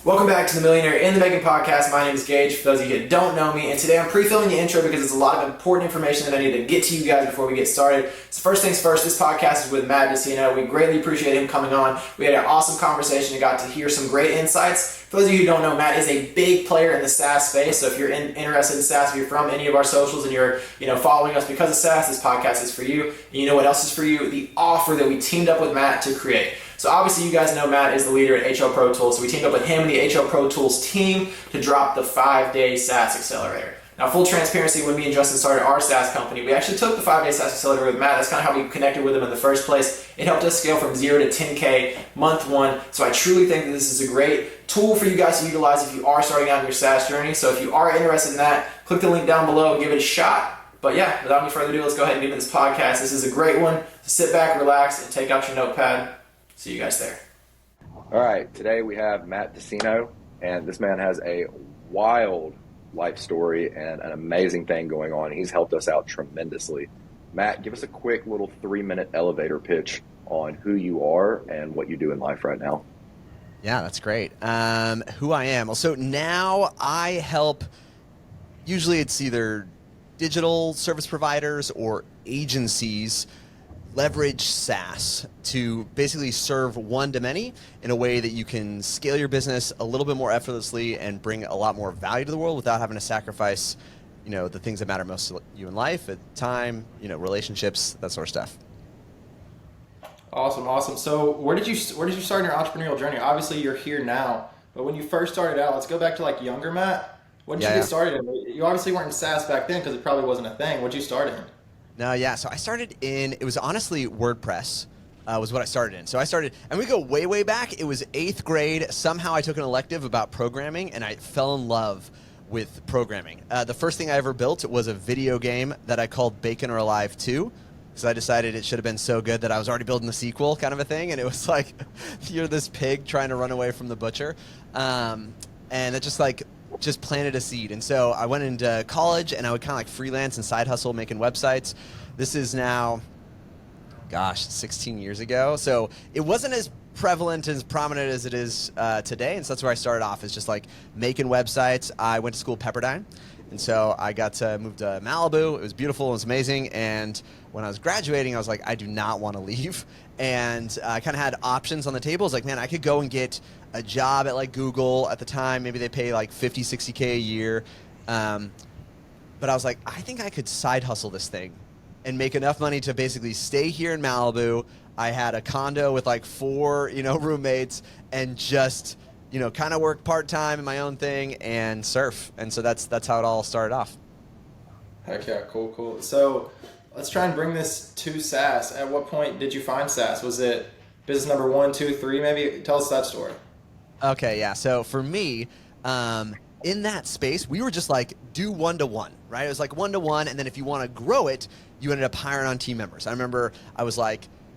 Welcome back to the Millionaire in the Making podcast. My name is Gage, for those of you that don't know me, and today I'm pre-filming the intro because it's a lot of important information that I need to get to you guys before we get started. So first things first, this podcast is with Matt Deseno. We greatly appreciate him coming on. We had an awesome conversation and got to hear some great insights. For those of you who don't know, Matt is a big player in the SAAS space, so if you're interested in SAAS, if you're from any of our socials and you're following us because of SAAS, this podcast is for you. And you know what else is for you? The offer that we teamed up with Matt to create. So obviously you guys know Matt is the leader at HL Pro Tools, so we teamed up with him and the HL Pro Tools team to drop the 5-day SAAS accelerator. Now, full transparency, when me and Justin started our SAAS company, we actually took the 5-day SAAS accelerator with Matt. That's kind of how we connected with him in the first place. It helped us scale from 0 to 10K month one. So I truly think that this is a great tool for you guys to utilize if you are starting out on your SAAS journey. So if you are interested in that, click the link down below and give it a shot. But yeah, without any further ado, let's go ahead and get into this podcast. This is a great one. So sit back, relax, and take out your notepad. See you guys there. All right, today we have Matt Deseno, and this man has a wild life story and an amazing thing going on. He's helped us out tremendously. Matt, give us a quick little 3-minute elevator pitch on who you are and what you do in life right now. Yeah, that's great. Who I am. So now I help, usually it's either digital service providers or agencies leverage SaaS to basically serve one-to-many in a way that you can scale your business a little bit more effortlessly and bring a lot more value to the world without having to sacrifice, the things that matter most to you in life, time, relationships, that sort of stuff. Awesome. So where did you start in your entrepreneurial journey? Obviously you're here now, but when you first started out, let's go back to like younger Matt. When did you get started in? You obviously weren't in SaaS back then because it probably wasn't a thing. What did you start in? No, yeah. So I started it was honestly WordPress was what I started in. So I started, and we go way, way back. It was 8th grade. Somehow I took an elective about programming, and I fell in love with programming. The first thing I ever built was a video game that I called Bacon or Alive 2. So I decided it should have been so good that I was already building the sequel kind of a thing. And it was like, you're this pig trying to run away from the butcher. And it just planted a seed. And so I went into college and I would kind of like freelance and side hustle making websites. This is now, 16 years ago. So it wasn't as prevalent, as prominent as it is today. And so that's where I started off, is just like making websites. I went to school at Pepperdine. And so I got to move to Malibu. It was beautiful. It was amazing. And when I was graduating, I was like, I do not want to leave. And I kind of had options on the table. I was like, man, I could go and get a job at like Google at the time. Maybe they pay like 50, 60K a year. But I was like, I think I could side hustle this thing and make enough money to basically stay here in Malibu. I had a condo with like 4, roommates, and just, kind of work part-time in my own thing and surf. And so that's how it all started off. Heck yeah, cool. So let's try and bring this to SaaS. At what point did you find SaaS? Was it business number 1, 2, 3 maybe? Tell us that story. Okay, yeah. So for me, in that space, we were just like, do 1-to-1, right? It was like 1-to-1, and then if you want to grow it, you ended up hiring on team members. I remember I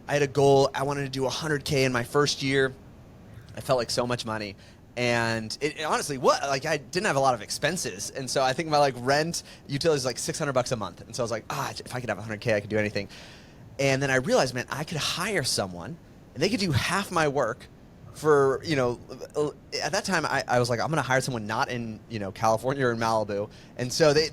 had a goal. I wanted to do 100K in my first year. I felt like so much money. And it honestly, I didn't have a lot of expenses. And so I think my rent, utilities, like $600 a month. And so I was like, if I could have 100K, I could do anything. And then I realized, man, I could hire someone and they could do half my work for, at that time I was like, I'm going to hire someone not in, California or in Malibu. And so they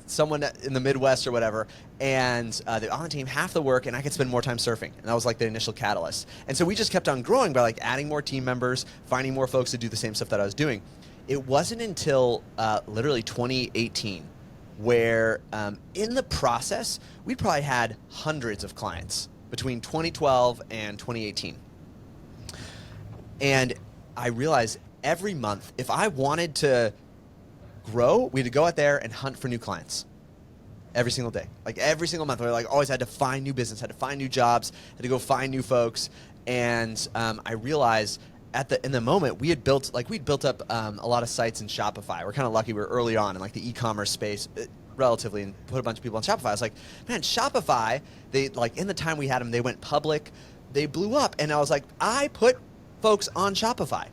someone in the Midwest or whatever, and they're on the team, half the work, and I could spend more time surfing. And that was like the initial catalyst. And so we just kept on growing by like adding more team members, finding more folks to do the same stuff that I was doing. It wasn't until literally 2018 where in the process, we probably had hundreds of clients between 2012 and 2018. And I realized every month, if I wanted to grow, we had to go out there and hunt for new clients every single day. Like every single month, we always had to find new business, had to find new jobs, had to go find new folks. And I realized in the moment we'd built up a lot of sites in Shopify. We're kind of lucky. We were early on in like the e-commerce space relatively, and put a bunch of people on Shopify. I was like, man, Shopify, they in the time we had them, they went public, they blew up. And I was like, I put folks on Shopify.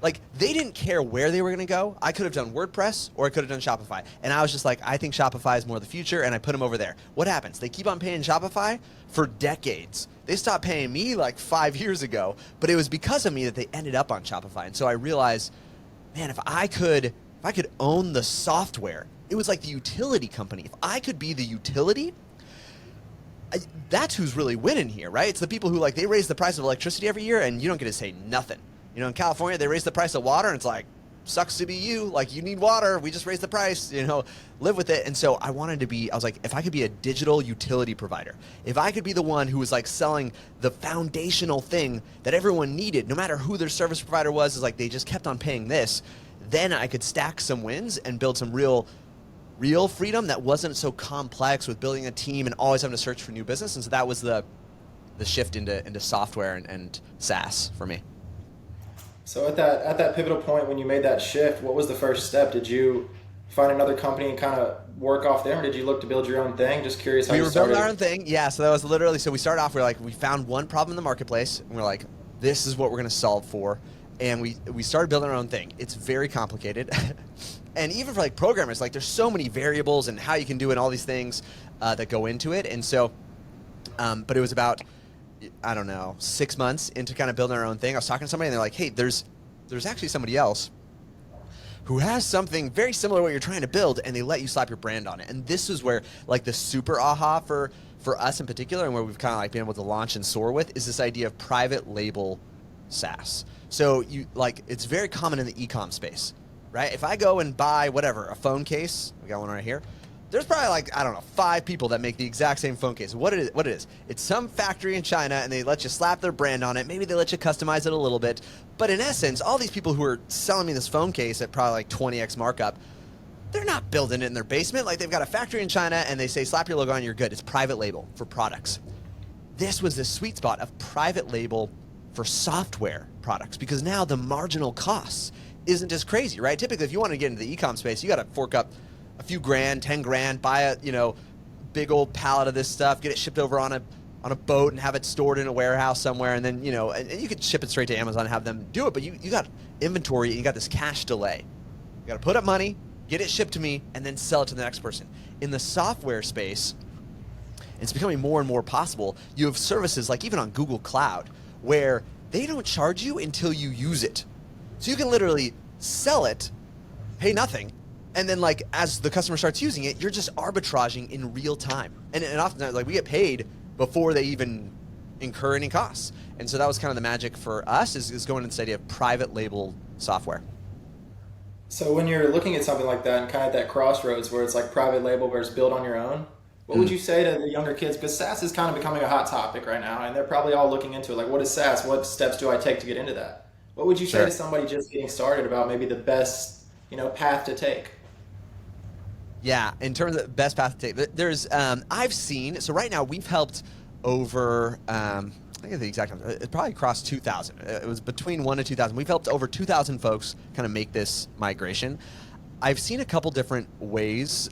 Like, they didn't care where they were going to go. I could have done WordPress or I could have done Shopify. And I was just like, I think Shopify is more the future, and I put them over there. What happens? They keep on paying Shopify for decades. They stopped paying me like 5 years ago, but it was because of me that they ended up on Shopify. And so I realized, man, if I could own the software, it was like the utility company. If I could be the utility, that's who's really winning here, right? It's the people who, like, they raise the price of electricity every year and you don't get to say nothing. You know, in California, they raise the price of water and it's like, sucks to be you. Like, you need water. We just raised the price, you know, live with it. And so I was like, if I could be a digital utility provider, if I could be the one who was like selling the foundational thing that everyone needed, no matter who their service provider was, is like, they just kept on paying this, then I could stack some wins and build some real freedom that wasn't so complex with building a team and always having to search for new business. And so that was the shift into software and SaaS for me. So at that pivotal point when you made that shift, what was the first step? Did you find another company and kind of work off them, or did you look to build your own thing? Just curious how you started. We were building our own thing. Yeah, so that was literally, so we started off, we found one problem in the marketplace and we're like, this is what we're going to solve for. And we started building our own thing. It's very complicated. And even for like programmers, like, there's so many variables and how you can do it and all these things that go into it. And so, but it was about, I don't know, 6 months into kind of building our own thing. I was talking to somebody and they're like, hey, there's actually somebody else who has something very similar to what you're trying to build, and they let you slap your brand on it. And this is where, like, the super aha for us in particular, and where we've kind of like been able to launch and soar with, is this idea of private label SaaS. So it's very common in the e-com space, right? If I go and buy whatever, a phone case, we got one right here, there's probably like, I don't know, 5 people that make the exact same phone case. What it is, it's some factory in China and they let you slap their brand on it. Maybe they let you customize it a little bit. But in essence, all these people who are selling me this phone case at probably like 20x markup, they're not building it in their basement. Like, they've got a factory in China and they say, slap your logo on, you're good. It's private label for products. This was the sweet spot of private label for software products, because now the marginal costs isn't as crazy, right? Typically, if you want to get into the e-com space, you got to fork up a few grand, 10 grand, buy a, big old pallet of this stuff, get it shipped over on a boat and have it stored in a warehouse somewhere. And then, and you could ship it straight to Amazon and have them do it. But you got inventory and you got this cash delay. You got to put up money, get it shipped to me, and then sell it to the next person. In the software space, it's becoming more and more possible. You have services like even on Google Cloud where they don't charge you until you use it. So you can literally sell it, pay nothing, and then, like, as the customer starts using it, you're just arbitraging in real time. And oftentimes, like, we get paid before they even incur any costs. And so that was kind of the magic for us, is going into this idea of private label software. So when you're looking at something like that and kind of at that crossroads where it's like private label versus build on your own, what would you say to the younger kids? Because SaaS is kind of becoming a hot topic right now, and they're probably all looking into it. Like, what is SaaS? What steps do I take to get into that? What would you say to somebody just getting started about maybe the best, path to take? Yeah, in terms of best path to take, there's, I've seen, so right now we've helped over, I think the exact number, it probably crossed 2,000. It was between 1 and 2,000. We've helped over 2,000 folks kind of make this migration. I've seen a couple different ways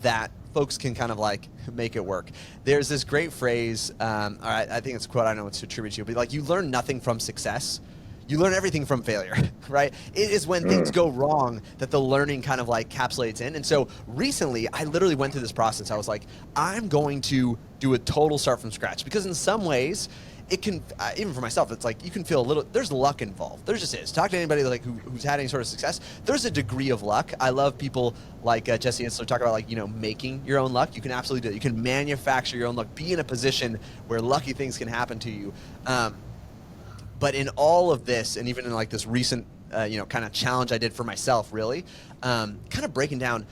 that folks can kind of like make it work. There's this great phrase, I think it's a quote, I don't know what to attribute to, but like, you learn nothing from success. You learn everything from failure, right? It is when things go wrong that the learning kind of like capsulates in. And so recently, I literally went through this process. I was like, I'm going to do a total start from scratch, because in some ways, it can, even for myself, it's like you can feel a little, there's luck involved. There just is. Talk to anybody like who's had any sort of success. There's a degree of luck. I love people like Jesse and so talk about like, making your own luck. You can absolutely do it. You can manufacture your own luck. Be in a position where lucky things can happen to you. But in all of this, and even in like this recent, kind of challenge I did for myself, really, kind of breaking down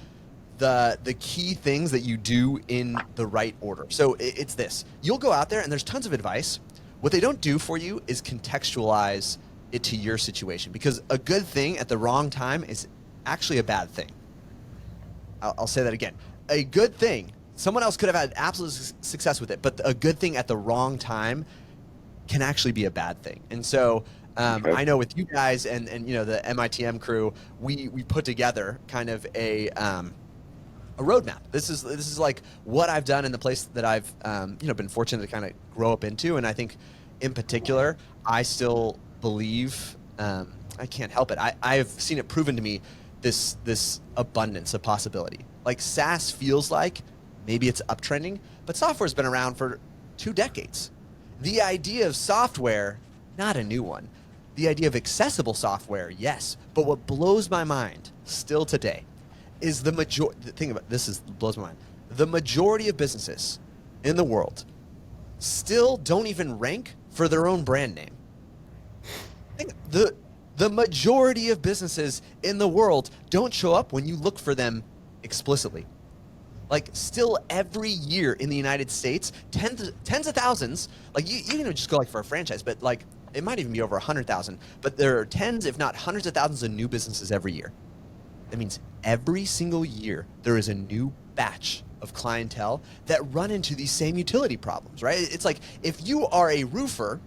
the key things that you do in the right order. So it's this. You'll go out there and there's tons of advice. What they don't do for you is contextualize it to your situation, because a good thing at the wrong time is actually a bad thing. I'll say that again. A good thing, someone else could have had absolute success with it, but a good thing at the wrong time can actually be a bad thing. And so I know with you guys and the MITM crew, we put together kind of a roadmap. This is like what I've done in the place that I've been fortunate to kind of grow up into. And I think in particular, I still believe, I can't help it. I've seen it proven to me, this abundance of possibility. Like SaaS feels like maybe it's uptrending, but software's been around for 2 decades. The idea of software, not a new one. the idea of accessible software, yes. But what blows my mind still today is the thing about this is blows my mind. The majority of businesses in the world still don't even rank for their own brand name. The majority of businesses in the world don't show up when you look for them explicitly. Like, still every year in the United States, tens of thousands, like you can just go like for a franchise, but like it might even be over 100,000, but there are tens, if not hundreds of thousands of new businesses every year. That means every single year there is a new batch of clientele that run into these same utility problems, right? It's like if you are a roofer,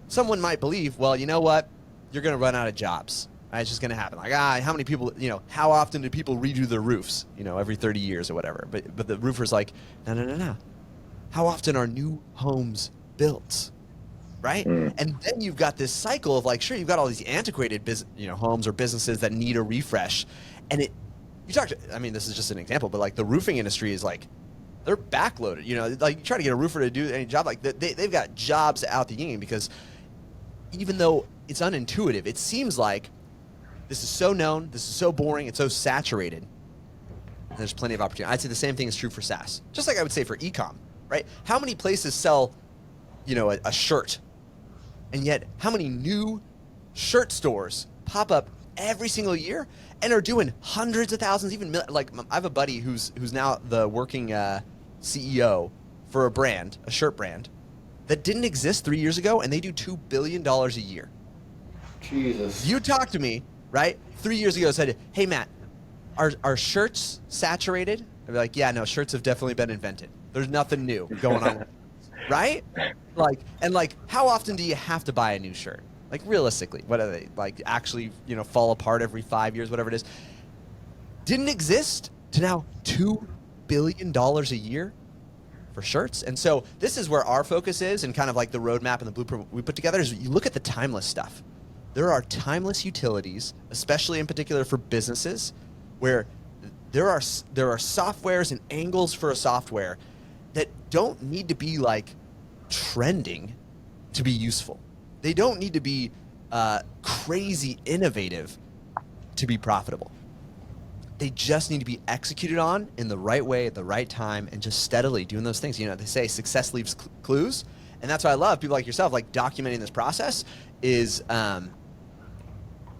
someone might believe, well, you know what? You're going to run out of jobs. Right? It's just going to happen. Like, how many people, how often do people redo their roofs, every 30 years or whatever? But the roofer's like, no. How often are new homes built? Right? And then you've got this cycle of like, sure, you've got all these antiquated homes or businesses that need a refresh. And this is just an example, but like the roofing industry is like, they're backloaded. Like you try to get a roofer to do any job, like they've got jobs out the game because even though it's unintuitive, it seems like this is so known, this is so boring, it's so saturated. And there's plenty of opportunity. I'd say the same thing is true for SaaS. Just like I would say for e-com, right? How many places sell, a shirt? And yet, how many new shirt stores pop up every single year and are doing hundreds of thousands, even like I have a buddy who's now the working CEO for a shirt brand that didn't exist 3 years ago, and they do $2 billion a year. Jesus. You talked to me, right? 3 years ago, said, "Hey Matt, are shirts saturated?" I'd be like, "Yeah, no, shirts have definitely been invented. There's nothing new going on." Right? Like, how often do you have to buy a new shirt? Like, realistically, what are they? Like, actually, fall apart every 5 years, whatever it is. Didn't exist to now $2 billion a year for shirts. And so this is where our focus is, and kind of like the roadmap and the blueprint we put together is you look at the timeless stuff. There are timeless utilities, especially in particular for businesses, where there are softwares and angles for a software that don't need to be like trending to be useful. They don't need to be crazy innovative to be profitable. They just need to be executed on in the right way at the right time and just steadily doing those things. They say success leaves clues, and that's why I love people like yourself, like documenting this process is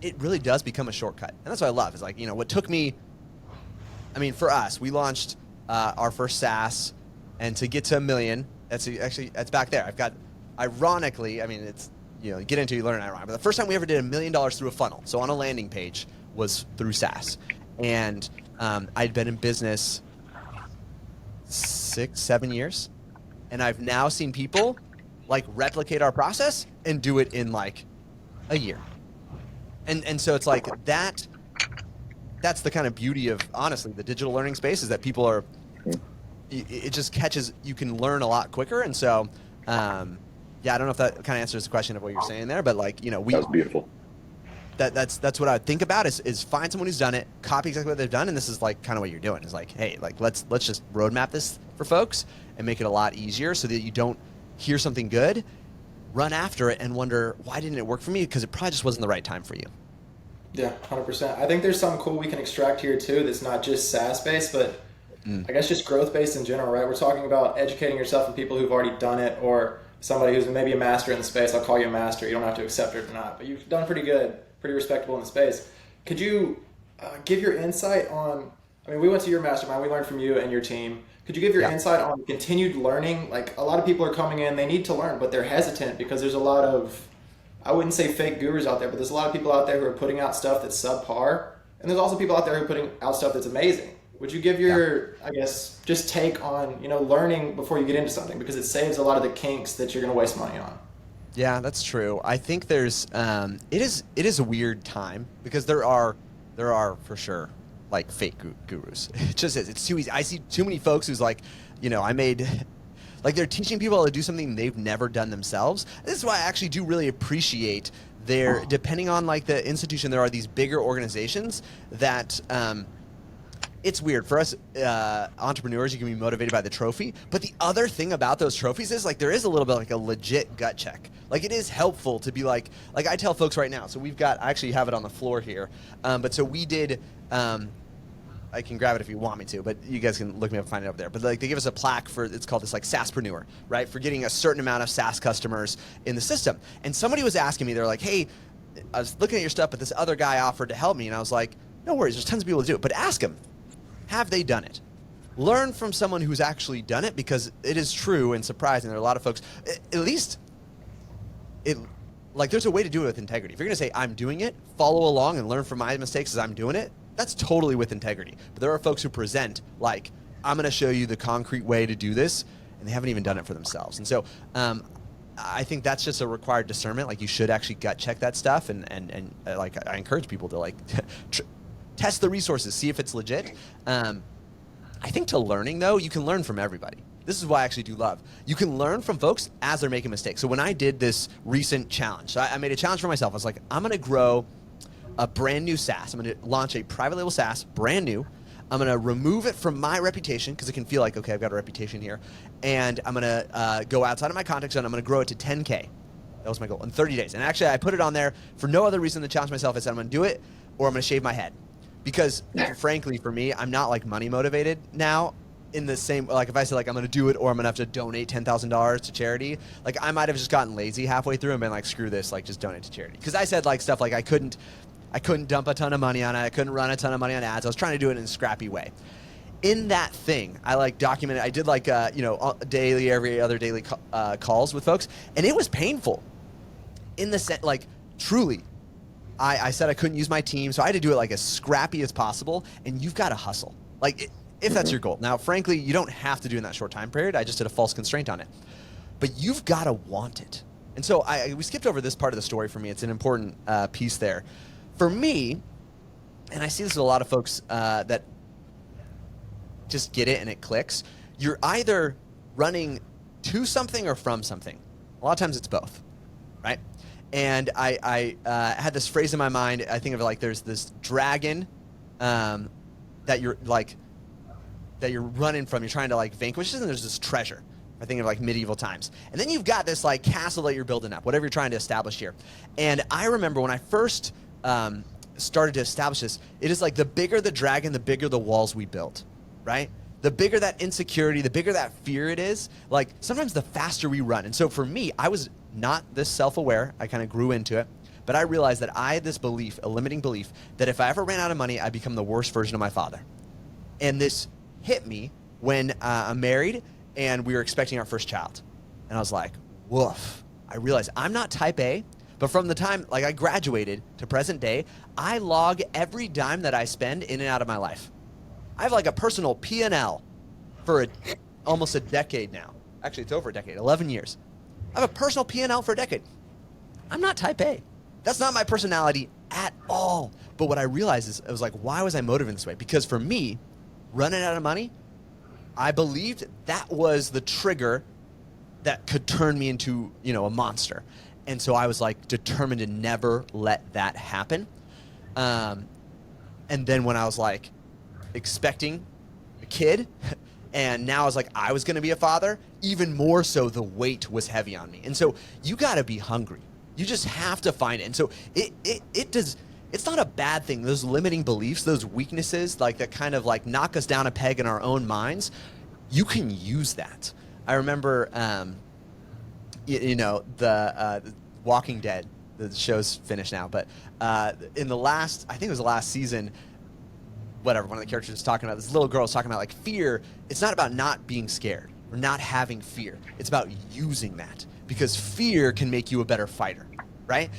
it really does become a shortcut. And that's what I love is like, what took me, for us, we launched our first SaaS, and to get to 1 million, that's back there. I've got, ironically, it's, you get into, you learn ironic, but the first time we ever did $1 million through a funnel, so on a landing page, was through SaaS. And I'd been in business 6-7 years, and I've now seen people like replicate our process and do it in like a year. And so it's like that's the kind of beauty of, honestly, the digital learning space is that people are, it just catches, you can learn a lot quicker. And so, I don't know if that kind of answers the question of what you're saying there, but like, that was beautiful. That's what I would think about is find someone who's done it, copy exactly what they've done, and this is like kind of what you're doing. Is like, hey, like let's just roadmap this for folks and make it a lot easier so that you don't hear something good, run after it, and wonder why didn't it work for me? Because it probably just wasn't the right time for you. Yeah, 100%. I think there's something cool we can extract here too that's not just SaaS based, but I guess just growth based in general, right? We're talking about educating yourself from people who've already done it, or somebody who's maybe a master in the space. I'll call you a master. You don't have to accept it or not, but you've done pretty good, pretty respectable in the space. Could you give your insight on, we went to your mastermind, we learned from you and your team. Could you give your insight on continued learning? Like, a lot of people are coming in, they need to learn, but they're hesitant because there's a lot of, I wouldn't say fake gurus out there, but there's a lot of people out there who are putting out stuff that's subpar. And there's also people out there who are putting out stuff that's amazing. Would you give your, I guess, just take on, learning before you get into something? Because it saves a lot of the kinks that you're going to waste money on. Yeah, that's true. I think there's, it is a weird time because there are for sure like fake gurus. It just is. It's too easy. I see too many folks who's like, like they're teaching people how to do something they've never done themselves. This is why I actually do really appreciate depending on like the institution, there are these bigger organizations that it's weird for us entrepreneurs. You can be motivated by the trophy, but the other thing about those trophies is like there is a little bit like a legit gut check. Like it is helpful to be like I tell folks right now. So we've got, I actually have it on the floor here, but so we did. I can grab it if you want me to, but you guys can look me up and find it up there. But like they give us a plaque for, it's called this like SaaSpreneur, right? For getting a certain amount of SaaS customers in the system. And somebody was asking me, they're like, hey, I was looking at your stuff, but this other guy offered to help me. And I was like, no worries, there's tons of people to do it. But ask them, have they done it? Learn from someone who's actually done it, because it is true and surprising. There are a lot of folks, at least, like there's a way to do it with integrity. If you're gonna say, I'm doing it, follow along and learn from my mistakes as I'm doing it, that's totally with integrity. But there are folks who present like, I'm going to show you the concrete way to do this, and they haven't even done it for themselves. And so I think that's just a required discernment. Like you should actually gut check that stuff. And like I encourage people to like test the resources, see if it's legit. I think to learning though, you can learn from everybody. This is why I actually do love. You can learn from folks as they're making mistakes. So when I did this recent challenge, so I made a challenge for myself. I was like, I'm going to grow a brand new SaaS. I'm going to launch a private label SaaS, brand new. I'm going to remove it from my reputation because it can feel like, okay, I've got a reputation here. And I'm going to go outside of my contact zone. I'm going to grow it to 10K. That was my goal in 30 days. And actually, I put it on there for no other reason than to challenge myself. I said, I'm going to do it or I'm going to shave my head. Because frankly, for me, I'm not like money motivated now in the same, like if I say like I'm going to do it or I'm going to have to donate $10,000 to charity, like I might have just gotten lazy halfway through and been like, screw this, like just donate to charity. Because I said like stuff like I couldn't dump a ton of money on it. I couldn't run a ton of money on ads. I was trying to do it in a scrappy way. In that thing, I like documented. I did like daily, every other daily calls with folks, and it was painful. In the sense, like truly, I said I couldn't use my team, so I had to do it like as scrappy as possible. And you've got to hustle, like if that's your goal. Now, frankly, you don't have to do it in that short time period. I just did a false constraint on it, but you've got to want it. And so we skipped over this part of the story for me. It's an important piece there. For me, and I see this with a lot of folks that just get it and it clicks, you're either running to something or from something. A lot of times it's both, right? And I had this phrase in my mind. I think of it like there's this dragon that you're running from. You're trying to like vanquish it, and there's this treasure. I think of like medieval times. And then you've got this like castle that you're building up, whatever you're trying to establish here. And I remember when I first started to establish this, it is like the bigger the dragon, the bigger the walls we built, right? The bigger that insecurity, the bigger that fear it is, like sometimes the faster we run. And so for me, I was not this self-aware. I kind of grew into it, but I realized that I had this belief, a limiting belief, that if I ever ran out of money, I'd become the worst version of my father. And this hit me when I'm married and we were expecting our first child. And I was like, woof. I realized I'm not type A, but from the time like I graduated to present day, I log every dime that I spend in and out of my life. I have like a personal P&L for almost a decade now. Actually, it's over a decade, 11 years. I have a personal P&L for a decade. I'm not type A. That's not my personality at all. But what I realized is, I was like, why was I motivated this way? Because for me, running out of money, I believed that was the trigger that could turn me into, a monster. And so I was like determined to never let that happen. And then when I was like expecting a kid, and now I was like, I was going to be a father, even more so the weight was heavy on me. And so you got to be hungry. You just have to find it. And so it's not a bad thing. Those limiting beliefs, those weaknesses, like that kind of like knock us down a peg in our own minds, you can use that. I remember, the Walking Dead, the show's finished now, but in the last, I think it was the last season, whatever, one of the characters was talking about, this little girl was talking about like fear. It's not about not being scared or not having fear. It's about using that, because fear can make you a better fighter, right?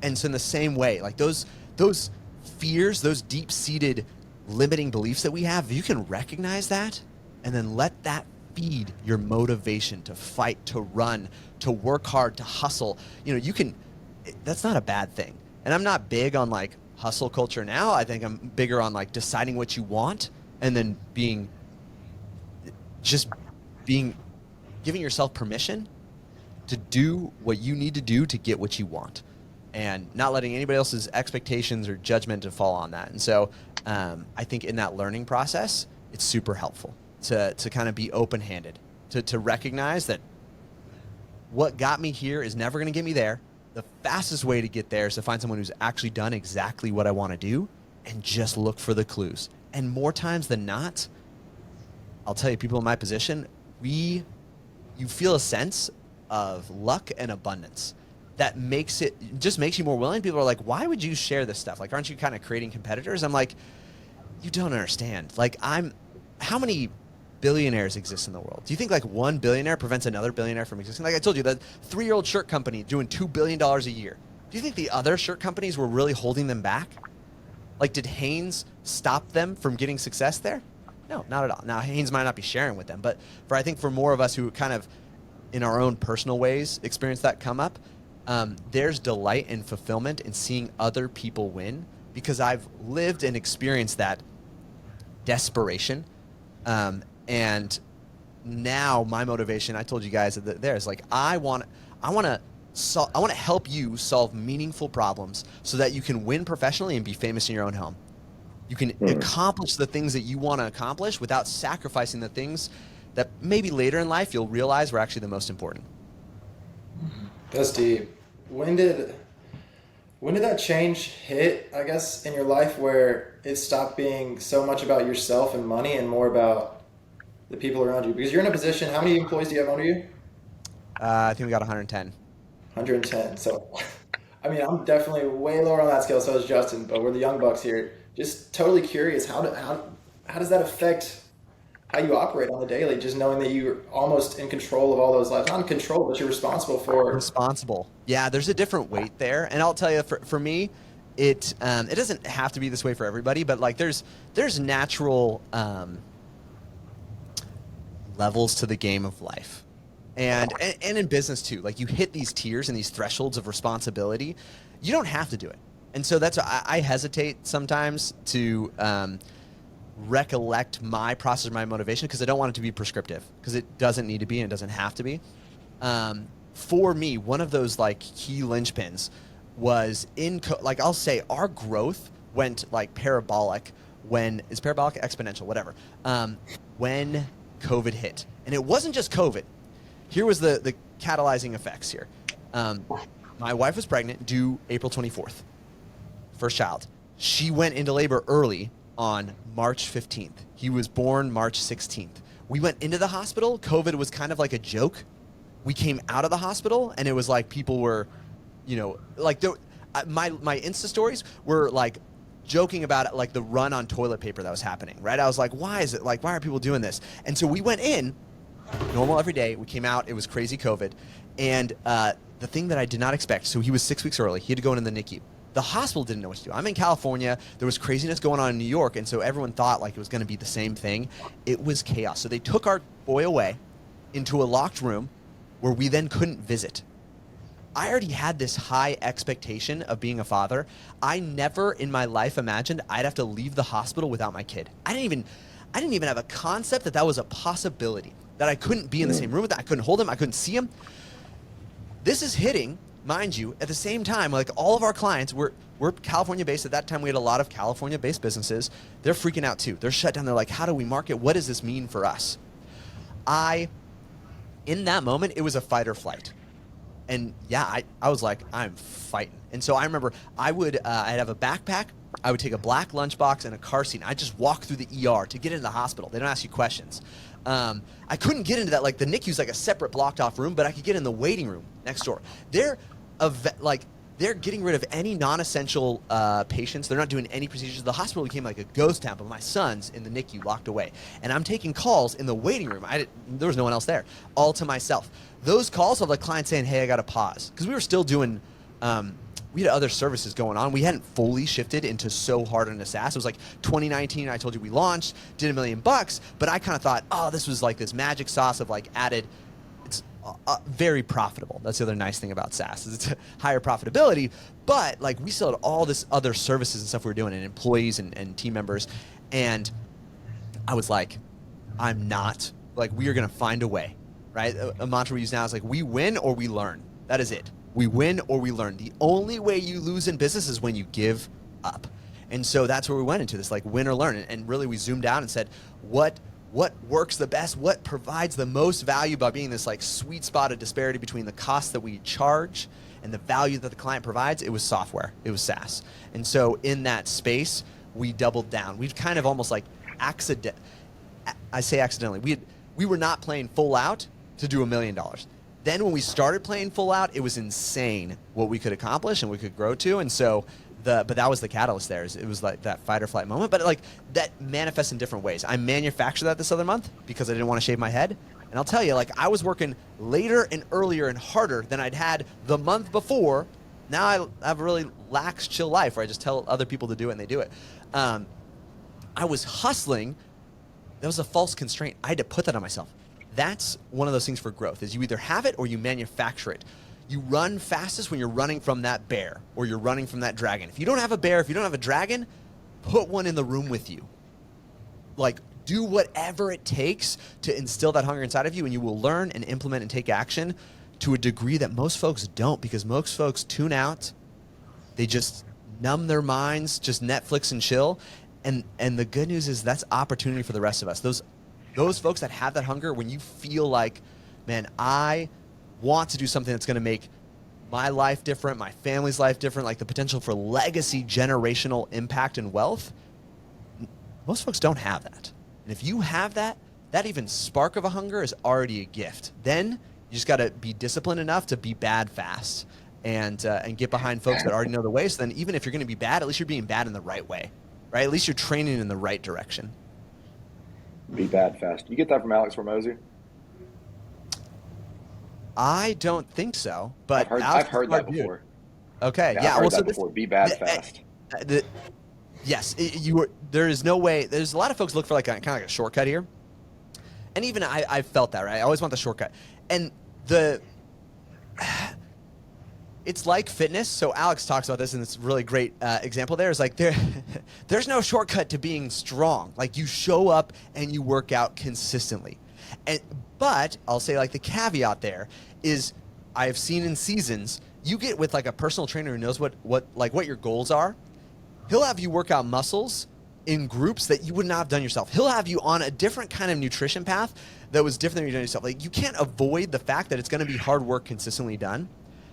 And so in the same way, like those fears, those deep-seated limiting beliefs that we have, you can recognize that and then let that feed your motivation to fight, to run, to work hard, to hustle. That's not a bad thing. And I'm not big on like hustle culture now. I think I'm bigger on like deciding what you want and then giving yourself permission to do what you need to do to get what you want. and not letting anybody else's expectations or judgment to fall on that. And so I think in that learning process, it's super helpful to kind of be open-handed, to recognize that what got me here is never going to get me there. The fastest way to get there is to find someone who's actually done exactly what I want to do and just look for the clues. And more times than not, I'll tell you, people in my position, you feel a sense of luck and abundance that just makes you more willing. People are like, why would you share this stuff? Like, aren't you kind of creating competitors? I'm like, you don't understand. Like, how many billionaires exist in the world? Do you think like one billionaire prevents another billionaire from existing? Like I told you, that 3-year-old shirt company doing $2 billion a year. Do you think the other shirt companies were really holding them back? Like, did Hanes stop them from getting success there? No, not at all. Now, Hanes might not be sharing with them, but I think for more of us who kind of in our own personal ways experience that come up, there's delight and fulfillment in seeing other people win, because I've lived and experienced that desperation. And now my motivation, I told you guys that there's like, I want to help you solve meaningful problems so that you can win professionally and be famous in your own home. You can accomplish the things that you want to accomplish without sacrificing the things that maybe later in life you'll realize were actually the most important. That's deep. When did that change hit, I guess, in your life where it stopped being so much about yourself and money and more about the people around you? Because you're in a position, how many employees do you have under you? I think we got 110. 110. So, I mean, I'm definitely way lower on that scale, so is Justin, but we're the young bucks here. Just totally curious, how does that affect how you operate on the daily, just knowing that you're almost in control of all those lives? Not in control, but you're responsible for. Responsible. Yeah, there's a different weight there. And I'll tell you, for me, it doesn't have to be this way for everybody, but like there's natural levels to the game of life. And in business too, like you hit these tiers and these thresholds of responsibility. You don't have to do it. And so that's why I hesitate sometimes to recollect my process, my motivation, because I don't want it to be prescriptive, because it doesn't need to be and it doesn't have to be. For me, one of those like key linchpins was like I'll say our growth went like parabolic is parabolic, exponential, whatever, when COVID hit. And it wasn't just COVID. Here was the catalyzing effects here. My wife was pregnant, due April 24th, first child. She went into labor early on March 15th. He was born March 16th. We went into the hospital. COVID was kind of like a joke. We came out of the hospital and it was like people were, like my Insta stories were like joking about it, like the run on toilet paper that was happening, right? I was like, why are people doing this? And so we went in, normal every day. We came out, it was crazy COVID. And the thing that I did not expect, so he was 6 weeks early. He had to go into the NICU. The hospital didn't know what to do. I'm in California. There was craziness going on in New York, and so everyone thought like it was going to be the same thing. It was chaos. So they took our boy away into a locked room where we then couldn't visit. I already had this high expectation of being a father. I never in my life imagined I'd have to leave the hospital without my kid. I didn't even have a concept that was a possibility, that I couldn't be in the same room with him. I couldn't hold him. I couldn't see him. This is hitting, mind you, at the same time, like all of our clients, we're California-based. At that time, we had a lot of California-based businesses. They're freaking out too. They're shut down. They're like, how do we market? What does this mean for us? In that moment, it was a fight or flight. And yeah, I was like, I'm fighting. And so I remember I'd have a backpack. I would take a black lunchbox and a car seat. And I'd just walk through the ER to get into the hospital. They don't ask you questions. I couldn't get into that. Like the NICU's like a separate blocked off room, but I could get in the waiting room next door. They're getting rid of any non-essential patients. They're not doing any procedures. The hospital became like a ghost town, but my son's in the NICU locked away. And I'm taking calls in the waiting room. There was no one else there, all to myself. Those calls of the client saying, hey, I got to pause. Because we were still doing, we had other services going on. We hadn't fully shifted into so hard on a SaaS. It was like 2019. I told you we launched, did $1 million, but I kind of thought, oh, this was like this magic sauce of like added. It's very profitable. That's the other nice thing about SaaS is it's higher profitability, but like we still had all this other services and stuff we were doing and employees and team members. And I was like, we are going to find a way, right? A mantra we use now is like, we win or we learn. That is it. We win or we learn. The only way you lose in business is when you give up. And so that's where we went into this, like win or learn. And really we zoomed out and said, what works the best? What provides the most value by being this like sweet spot of disparity between the cost that we charge and the value that the client provides? It was software. It was SaaS. And so in that space, we doubled down. We've kind of almost like accidentally. We were not playing full out to do $1 million. Then when we started playing full out, it was insane what we could accomplish and we could grow to. And so but that was the catalyst there. It was like that fight or flight moment. But like that manifests in different ways. I manufactured that this other month because I didn't want to shave my head. And I'll tell you, like I was working later and earlier and harder than I'd had the month before. Now I have a really lax, chill life where I just tell other people to do it and they do it. I was hustling. That was a false constraint. I had to put that on myself. That's one of those things for growth is you either have it or you manufacture it. You run fastest when you're running from that bear or you're running from that dragon. If you don't have a bear, if you don't have a dragon, put one in the room with you. Like do whatever it takes to instill that hunger inside of you and you will learn and implement and take action to a degree that most folks don't because most folks tune out. They just numb their minds, just Netflix and chill. And the good news is that's opportunity for the rest of us. Those folks that have that hunger, when you feel like, man, I want to do something that's going to make my life different, my family's life different, like the potential for legacy, generational impact and wealth, most folks don't have that. And if you have that, that even spark of a hunger is already a gift. Then you just got to be disciplined enough to be bad fast and get behind folks that already know the way. So then even if you're going to be bad, at least you're being bad in the right way, right? At least you're training in the right direction. Be bad fast. You get that from Alex Ramosi? I don't think so, but I've heard that before. Okay, yeah. I've heard that before. Be bad fast. Yes, there is no way. There's a lot of folks look for like kind of like a shortcut here, and even I felt that, right? I always want the shortcut, and it's like fitness. So Alex talks about this, and it's a really great example there. Is like there's no shortcut to being strong. Like you show up and you work out consistently. But I'll say like the caveat there is I've seen in seasons, you get with like a personal trainer who knows what your goals are. He'll have you work out muscles in groups that you would not have done yourself. He'll have you on a different kind of nutrition path that was different than you've done yourself. Like you can't avoid the fact that it's going to be hard work consistently done.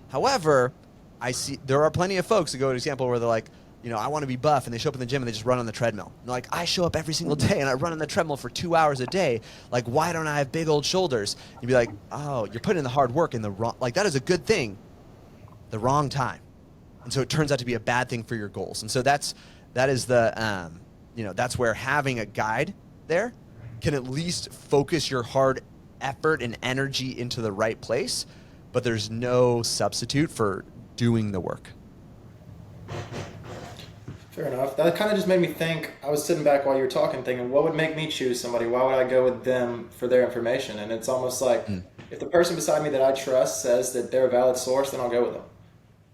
However, I see there are plenty of folks, to go to an example where they're like, I want to be buff, and they show up in the gym and they just run on the treadmill. And they're like, I show up every single day and I run on the treadmill for 2 hours a day. Like, why don't I have big old shoulders? You'd be like, oh, you're putting in the hard work in the wrong, like that is a good thing, the wrong time. And so it turns out to be a bad thing for your goals. And so that is the, that's where having a guide there can at least focus your hard effort and energy into the right place, but there's no substitute for doing the work. Fair enough. That kind of just made me think. I was sitting back while you were talking thinking, what would make me choose somebody? Why would I go with them for their information? And it's almost like if the person beside me that I trust says that they're a valid source, then I'll go with them.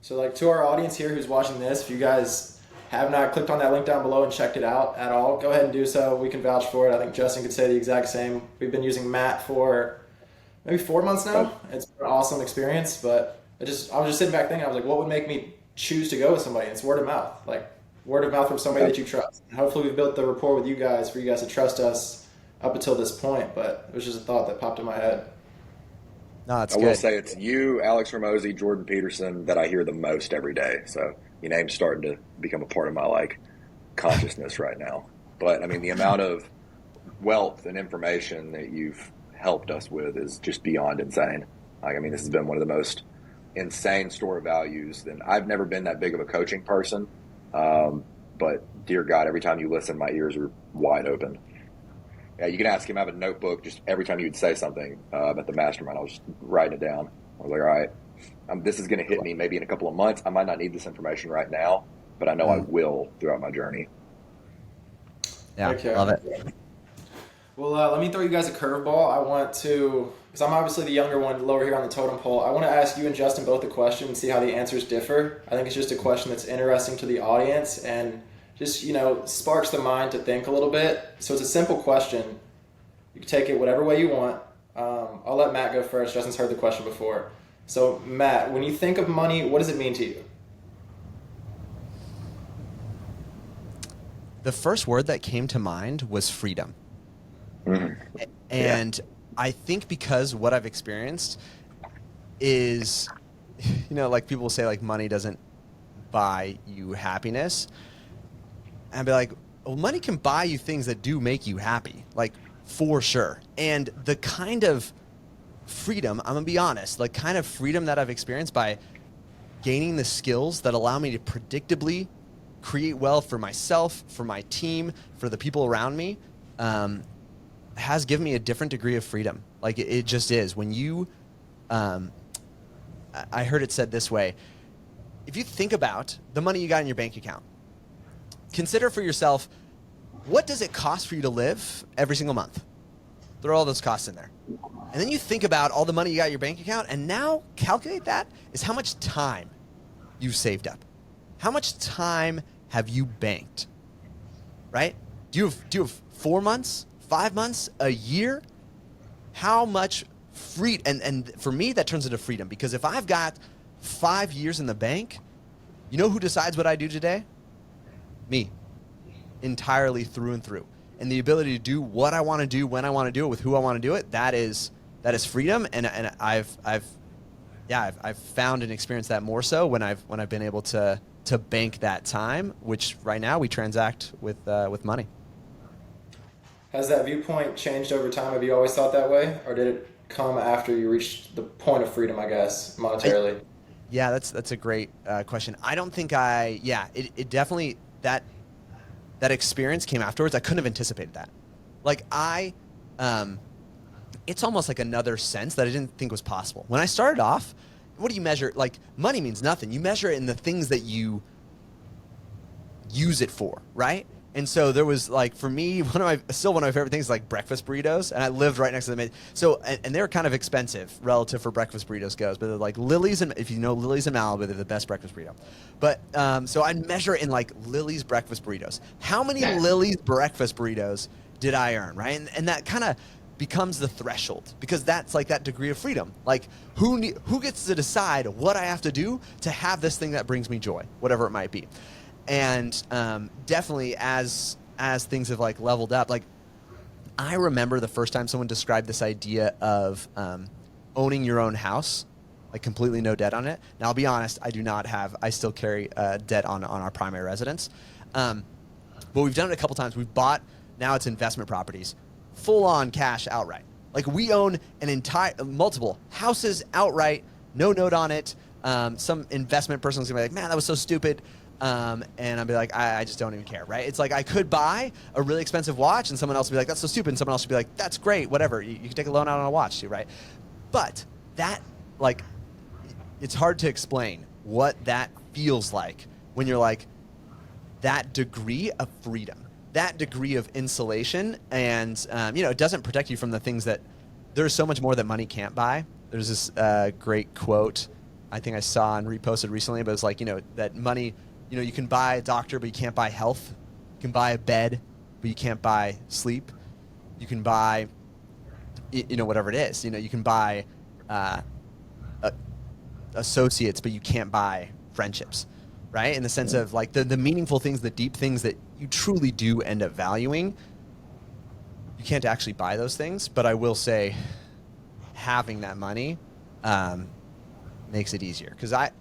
So like to our audience here who's watching this, if you guys have not clicked on that link down below and checked it out at all, go ahead and do so. We can vouch for it. I think Justin could say the exact same. We've been using Matt for maybe 4 months now. It's been an awesome experience, but I was just sitting back thinking, I was like, what would make me choose to go with somebody? It's word of mouth. Like word of mouth from somebody that you trust. And hopefully we've built the rapport with you guys for you guys to trust us up until this point, but it was just a thought that popped in my head. No, it's I good. will say it's you, Alex Ramosi, Jordan Peterson that I hear the most every day. So your name's starting to become a part of my consciousness right now. But I mean, the amount of wealth and information that you've helped us with is just beyond insane. This has been one of the most insane store of values. And I've never been that big of a coaching person. But dear God, every time you listen, my ears are wide open. Yeah, you can ask him. I have a notebook. Just every time you would say something at the mastermind, I was just writing it down. I was like, all right, this is going to hit me maybe in a couple of months. I might not need this information right now, but I know I will throughout my journey. Yeah, okay. Love it. Well, let me throw you guys a curveball. I want to, because I'm obviously the younger one lower here on the totem pole. I want to ask you and Justin both a question and see how the answers differ. I think it's just a question that's interesting to the audience and just, sparks the mind to think a little bit. So it's a simple question. You can take it whatever way you want. I'll let Matt go first. Justin's heard the question before. So Matt, when you think of money, what does it mean to you? The first word that came to mind was freedom. Mm-hmm. And I think because what I've experienced is, like people say, like money doesn't buy you happiness. And I'd be like, well, money can buy you things that do make you happy, like for sure. And the kind of freedom, I'm gonna be honest, like kind of freedom that I've experienced by gaining the skills that allow me to predictably create wealth for myself, for my team, for the people around me, has given me a different degree of freedom. Like it just is. When you, I heard it said this way, if you think about the money you got in your bank account, consider for yourself, what does it cost for you to live every single month? Throw all those costs in there. And then you think about all the money you got in your bank account, and now calculate that is how much time you've saved up. How much time have you banked? Right? Do you have 4 months, 5 months, a year? How much and for me that turns into freedom, because if I've got 5 years in the bank, you know who decides what I do today? Me. Entirely through and through. And the ability to do what I want to do, when I want to do it, with who I want to do it, that is freedom. And I've found and experienced that more so when I've been able to bank that time, which right now we transact with money. Has that viewpoint changed over time? Have you always thought that way, or did it come after you reached the point of freedom, I guess, monetarily? Yeah, that's a great question. I don't think it definitely, that experience came afterwards. I couldn't have anticipated that. Like it's almost like another sense that I didn't think was possible. When I started off, what do you measure? Like money means nothing. You measure it in the things that you use it for, right? And so there was, like, for me, one of my favorite things is like breakfast burritos, and I lived right next to them. So, and they were kind of expensive relative for breakfast burritos goes, but they're like Lily's, and if you know Lily's in Malibu, they're the best breakfast burrito. But so I'd measure it in like Lily's breakfast burritos. How many Lily's breakfast burritos did I earn, right? And that kind of becomes the threshold, because that's like that degree of freedom. Like who gets to decide what I have to do to have this thing that brings me joy, whatever it might be. And definitely as things have like leveled up, like I remember the first time someone described this idea of owning your own house, like completely no debt on it. Now I'll be honest, I still carry debt on our primary residence. But we've done it a couple times. We've bought, now it's investment properties, full on cash outright. Like we own multiple houses outright, no note on it. Some investment person's gonna be like, man, that was so stupid. And I'd be like, I just don't even care, right? It's like I could buy a really expensive watch and someone else would be like, that's so stupid. And someone else would be like, that's great, whatever. You can take a loan out on a watch too, right? But that, like, it's hard to explain what that feels like when you're like, that degree of freedom, that degree of insulation. And, it doesn't protect you from the things that there's so much more that money can't buy. There's this great quote I think I saw and reposted recently, but it's like, that money, you can buy a doctor, but you can't buy health. You can buy a bed, but you can't buy sleep. You can buy, whatever it is. You can buy associates, but you can't buy friendships, right? In the sense of like the meaningful things, the deep things that you truly do end up valuing. You can't actually buy those things, but I will say having that money makes it easier. Because I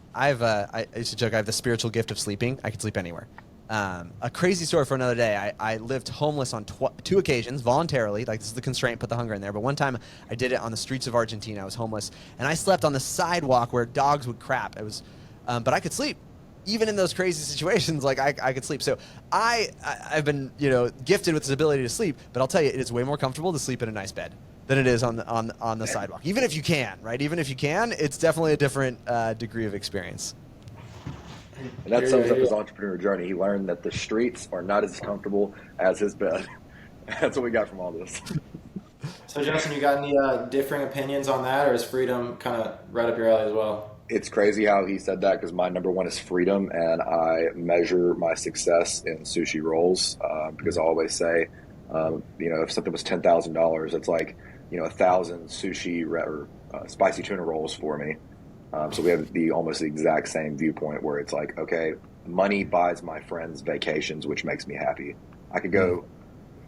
used to joke, I have the spiritual gift of sleeping. I can sleep anywhere. A crazy story for another day. I lived homeless on 2 occasions voluntarily. Like, this is the constraint, put the hunger in there. But one time I did it on the streets of Argentina. I was homeless, and I slept on the sidewalk where dogs would crap. It was, but I could sleep. Even in those crazy situations, like I could sleep. So I've been, gifted with this ability to sleep. But I'll tell you, it is way more comfortable to sleep in a nice bed than it is on the sidewalk. Even if you can, right? Even if you can, it's definitely a different degree of experience. And that sums up his entrepreneur journey. He learned that the streets are not as comfortable as his bed. That's what we got from all this. So, Justin, you got any differing opinions on that, or is freedom kind of right up your alley as well? It's crazy how he said that, because my number one is freedom, and I measure my success in sushi rolls, because I always say, if something was $10,000, it's like, 1,000 sushi or spicy tuna rolls for me. So we have almost the exact same viewpoint where it's like, okay, money buys my friends vacations, which makes me happy. I could go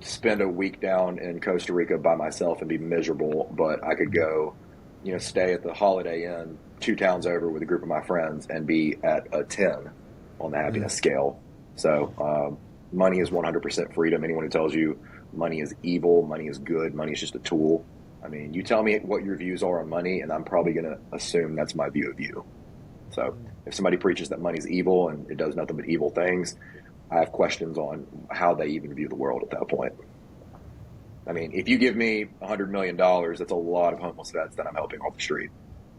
spend a week down in Costa Rica by myself and be miserable, but I could go, stay at the Holiday Inn 2 towns over with a group of my friends and be at a 10 on the happiness scale. So money is 100% freedom. Anyone who tells you money is evil, money is good, money is just a tool. I mean, you tell me what your views are on money, and I'm probably going to assume that's my view of you. So if somebody preaches that money's evil and it does nothing but evil things, I have questions on how they even view the world at that point. I mean, if you give me $100 million, that's a lot of homeless vets that I'm helping off the street.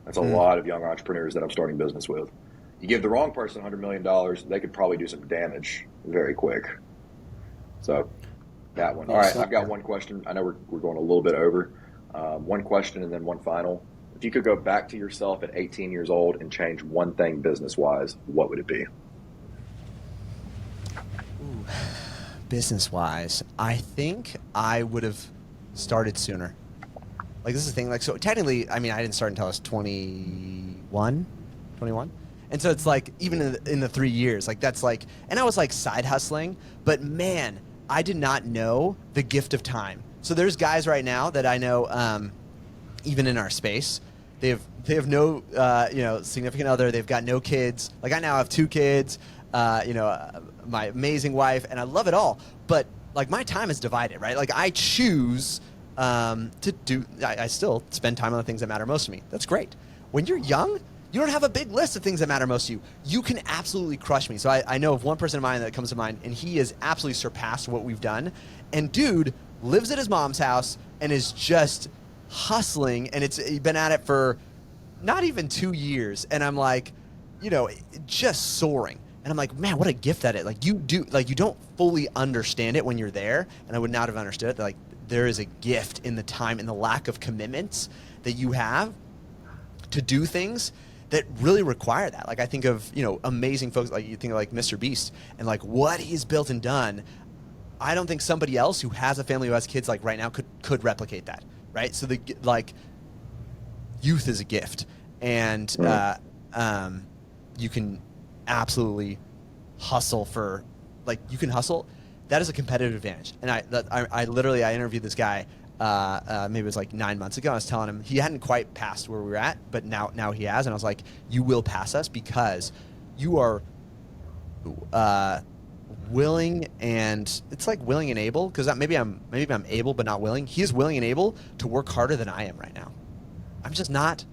That's a lot of young entrepreneurs that I'm starting business with. You give the wrong person $100 million, they could probably do some damage very quick. So that one. All right, I've got one question. I know we're going a little bit over. One question and then one final. If you could go back to yourself at 18 years old and change one thing business-wise, what would it be? Business-wise, I think I would have started sooner. Like, this is the thing. Like, so technically, I mean, I didn't start until I was 21. And so it's like, even in the 3 years, like, that's like, and I was like side hustling, but man, I did not know the gift of time. So there's guys right now that I know, even in our space, they have no, significant other. They've got no kids. Like, I now have 2 kids, my amazing wife, and I love it all. But like, my time is divided, right? Like, I choose to do. I still spend time on the things that matter most to me. That's great. When you're young, you don't have a big list of things that matter most to you. You can absolutely crush me. So I know of one person of mine that comes to mind, and he has absolutely surpassed what we've done. And dude lives at his mom's house and is just hustling, and he's been at it for not even 2 years. And I'm like, just soaring. And I'm like, man, what a gift that is. Like, you don't fully understand it when you're there. And I would not have understood it. Like, there is a gift in the time and the lack of commitments that you have to do things that really require that. Like, I think of, amazing folks, like you think of like Mr. Beast and like what he's built and done. I don't think somebody else who has a family who has kids like right now could replicate that. Right. So youth is a gift, and you can absolutely hustle for, like, you can hustle. That is a competitive advantage. And I literally interviewed this guy, maybe it was like 9 months ago. I was telling him he hadn't quite passed where we were at, but now he has. And I was like, you will pass us because you are willing, and it's like willing and able, because maybe I'm able but not willing. He is willing and able to work harder than I am right now. I'm just not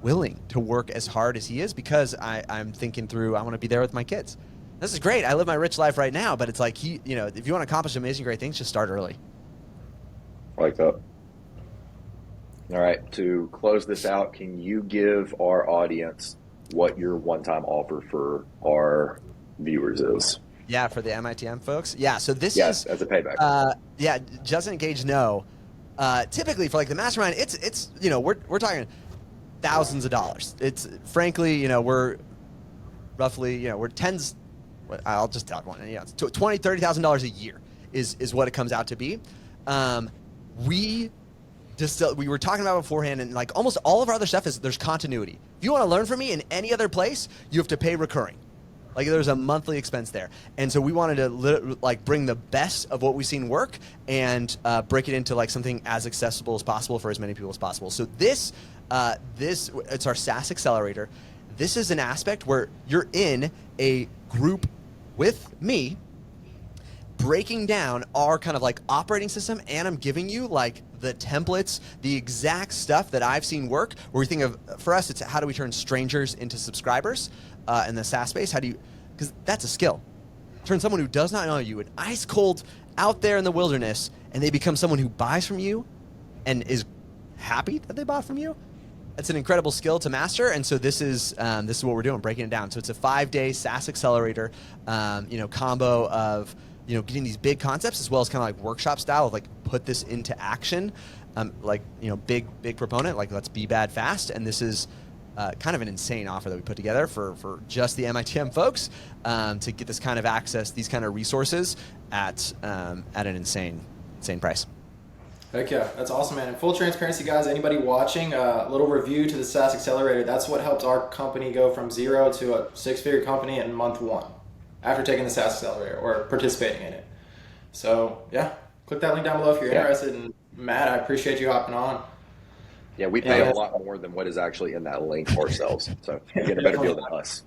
willing to work as hard as he is because I'm thinking through, I want to be there with my kids. This is great. I live my rich life right now, but it's like, if you want to accomplish amazing, great things, just start early. I like that. All right. To close this out, can you give our audience what your one-time offer for our viewers is? Yeah, for the MITM folks. Yeah, so this is as a payback. Justin and Gage know. Typically for like the mastermind, it's we're talking thousands of dollars. It's frankly, we're roughly, we're tens. I'll just tell everyone, it's $20,000-$30,000 a year is what it comes out to be. We were talking about beforehand, and like almost all of our other stuff there's continuity. If you want to learn from me in any other place, you have to pay recurring. Like, there's a monthly expense there. And so we wanted to bring the best of what we've seen work and break it into like something as accessible as possible for as many people as possible. So this it's our SAAS accelerator. This is an aspect where you're in a group with me, breaking down our kind of like operating system, and I'm giving you like the templates, the exact stuff that I've seen work, where we think of, for us, it's how do we turn strangers into subscribers in the SaaS space? Because that's a skill. Turn someone who does not know you, an ice cold out there in the wilderness, and they become someone who buys from you and is happy that they bought from you. It's an incredible skill to master, and so this is what we're doing, breaking it down. So it's a 5-day SaaS accelerator, combo of getting these big concepts as well as kind of like workshop style of like put this into action. Big proponent, like let's be bad fast, and this is kind of an insane offer that we put together for just the MITM folks to get this kind of access, these kind of resources at an insane price. Heck yeah, that's awesome, man. And full transparency, guys, anybody watching, a little review to the SaaS Accelerator. That's what helped our company go from 0 to a 6-figure company in month 1 after taking the SaaS Accelerator or participating in it. So, yeah, click that link down below if you're interested. And Matt, I appreciate you hopping on. Yeah, we pay a lot more than what is actually in that link ourselves. So you get a better deal than us.